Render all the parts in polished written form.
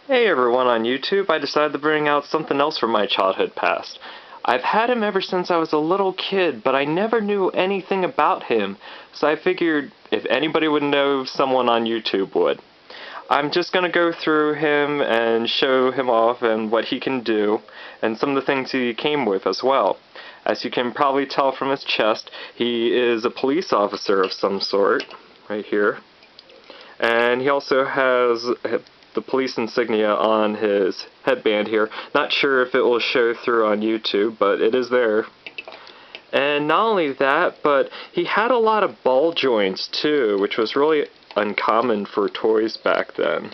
Hey everyone on YouTube, I decided to bring out something else from my childhood past. I've had him ever since I was a little kid, but I never knew anything about him, so I figured if anybody would know, someone on YouTube would. I'm just gonna go through him and show him off and what he can do, and some of the things he came with as well. As you can probably tell from his chest, he is a police officer of some sort, right here. And he also has the police insignia on his headband here. Not sure if it will show through on YouTube, but it is there. And not only that, but he had a lot of ball joints too, which was really uncommon for toys back then.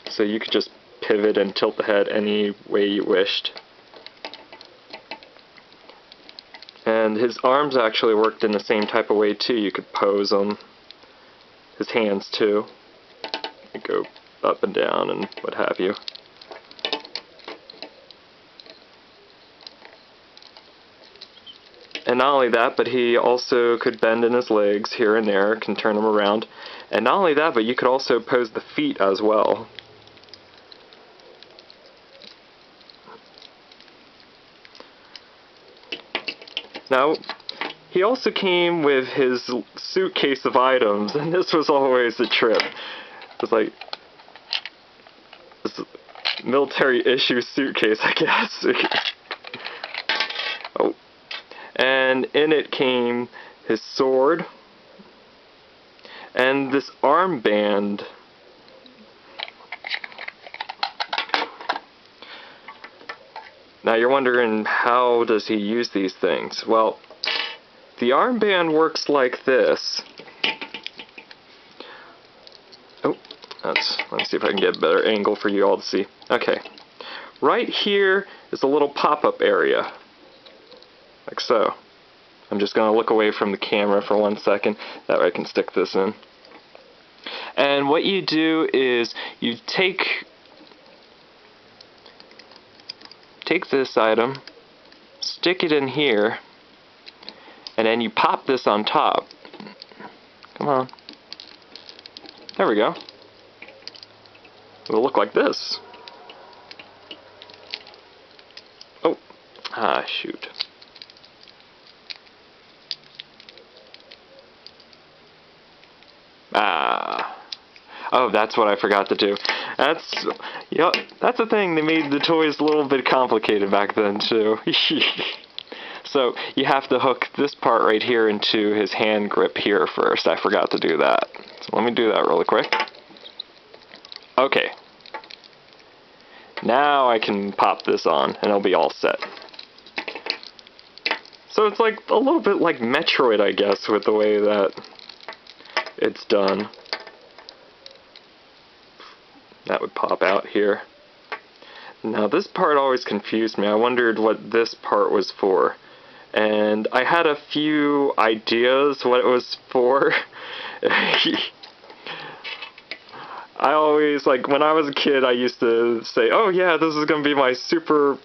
So you could just pivot and tilt the head any way you wished. And his arms actually worked in the same type of way too. You could pose them. His hands too. They go up and down and what have you. And not only that, but he also could bend in his legs here and there, can turn them around. And not only that, but you could also pose the feet as well. Now, he also came with his suitcase of items, and this was always a trip. It was like this military issue suitcase, I guess. Oh. And in it came his sword and this armband. Now you're wondering, how does he use these things? Well, the armband works like this. Oh, let me see if I can get a better angle for you all to see. Okay. Right here is a little pop-up area. Like so. I'm just going to look away from the camera for 1 second. That way I can stick this in. And what you do is you take this item, stick it in here, and then you pop this on top. Come on. There we go. It'll look like this. Oh. Ah, shoot. Ah. Oh, that's what I forgot to do. That's the thing. They made the toys a little bit complicated back then, too. So, you have to hook this part right here into his hand grip here first. I forgot to do that. So let me do that really quick. Okay. Now I can pop this on, and it'll be all set. So it's like a little bit like Metroid, I guess, with the way that it's done. That would pop out here. Now this part always confused me. I wondered what this part was for. And I had a few ideas what it was for. I always, like, when I was a kid, I used to say, oh yeah, this is going to be my super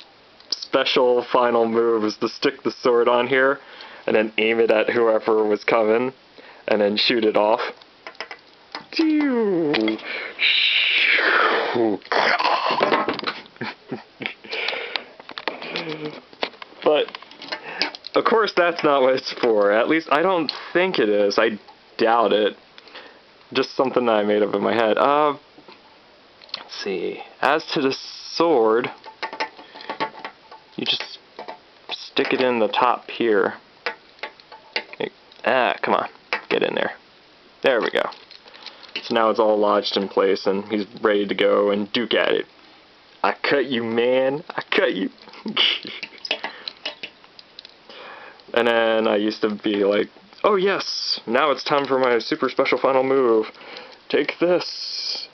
special final move, is to stick the sword on here, and then aim it at whoever was coming, and then shoot it off. But, of course, that's not what it's for. At least, I don't think it is. I doubt it. Just something that I made up in my head. Let's see. As to the sword, you just stick it in the top here. Come on. Get in there. There we go. So now it's all lodged in place, and he's ready to go and duke at it. I cut you, man. I cut you. And then I used to be like, oh yes, now it's time for my super special final move. Take this.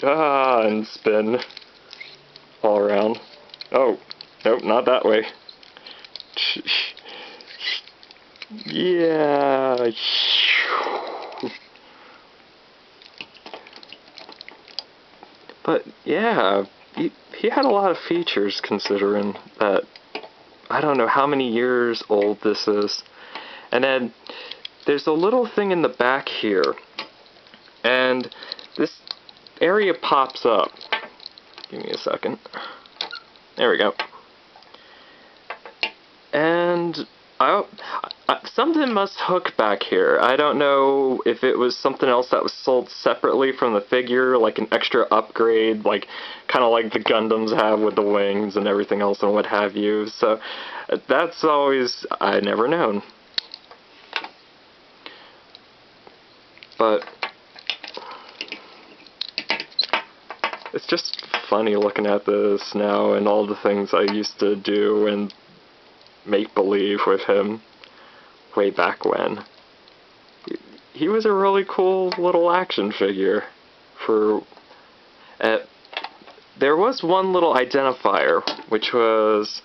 And spin all around. Oh, nope, not that way. Yeah. But yeah, he had a lot of features, considering that I don't know how many years old this is. And then there's a little thing in the back here, and this area pops up. Give me a second. There we go. And something must hook back here. I don't know if it was something else that was sold separately from the figure, like an extra upgrade, like kind of like the Gundams have with the wings and everything else and what have you. So that's always, I never known. But it's just funny looking at this now and all the things I used to do and make believe with him way back when. He was a really cool little action figure. There was one little identifier, which was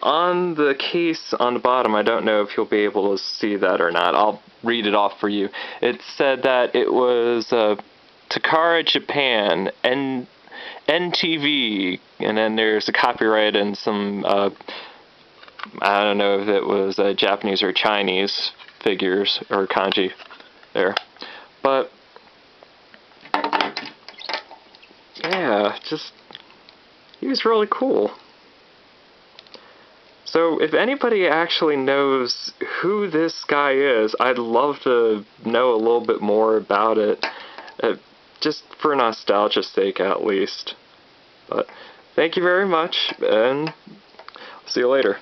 on the case on the bottom. I don't know if you'll be able to see that or not. I'll read it off for you. It said that it was Takara Japan, NTV, and then there's a copyright and some I don't know if it was Japanese or Chinese figures or kanji there. But yeah, just he was really cool. So if anybody actually knows who this guy is, I'd love to know a little bit more about it, just for nostalgia's sake at least. But thank you very much, and see you later.